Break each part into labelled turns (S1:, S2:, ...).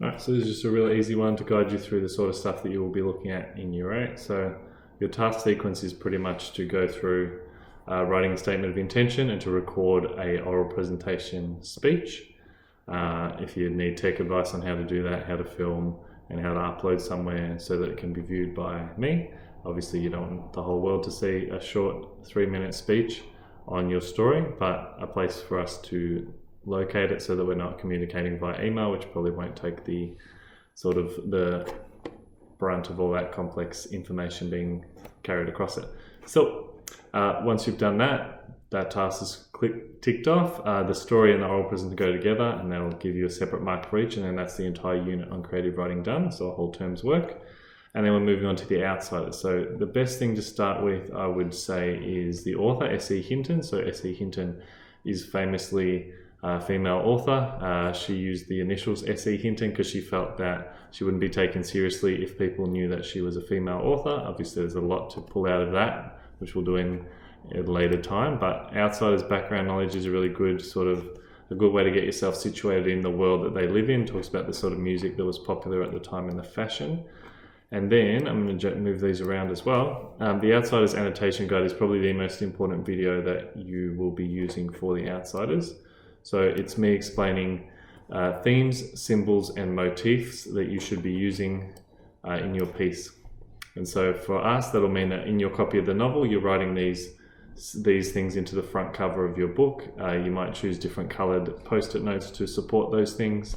S1: Alright, so this is just a really easy one to guide you through the sort of stuff that you will be looking at in Year 8. So your task sequence is pretty much to go through writing a statement of intention and to record a oral presentation speech. If you need tech advice on how to do that, how to film and how to upload somewhere so that it can be viewed by me. Obviously you don't want the whole world to see a short 3-minute speech on your story, but a place for us to locate it so that we're not communicating via email, which probably won't take the sort of the brunt of all that complex information being carried across it. So once you've done that task is ticked off. The story and the oral presentation go together, and that'll give you a separate mark for each, and then that's the entire unit on creative writing done, so a whole term's work. And then we're moving on to the outsiders. So the best thing to start with, I would say, is the author, S.E. Hinton. So S.E. Hinton is famously a female author. She used the initials S.E. Hinton because she felt that she wouldn't be taken seriously if people knew that she was a female author. Obviously there's a lot to pull out of that, which we'll do in a later time, but outsiders' background knowledge is a really good a good way to get yourself situated in the world that they live in. Talks about the sort of music that was popular at the time and the fashion. And then I'm going to move these around as well. The Outsiders Annotation Guide is probably the most important video that you will be using for the Outsiders. So it's me explaining themes, symbols and motifs that you should be using in your piece. And so for us, that'll mean that in your copy of the novel, you're writing these things into the front cover of your book. You might choose different colored post-it notes to support those things.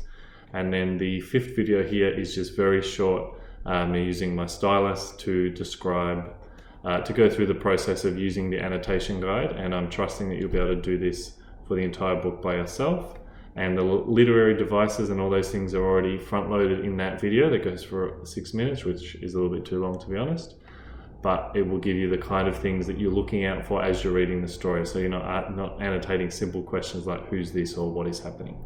S1: And then the 5th video here is just very short, me using my stylus to describe, to go through the process of using the annotation guide. And I'm trusting that you'll be able to do this for the entire book by yourself. And the literary devices and all those things are already front loaded in that video that goes for 6 minutes, which is a little bit too long to be honest. But it will give you the kind of things that you're looking out for as you're reading the story. So you're not annotating simple questions like who's this or what is happening.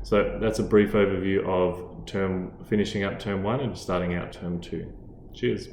S1: So that's a brief overview of finishing up term 1 and starting out term 2. Cheers.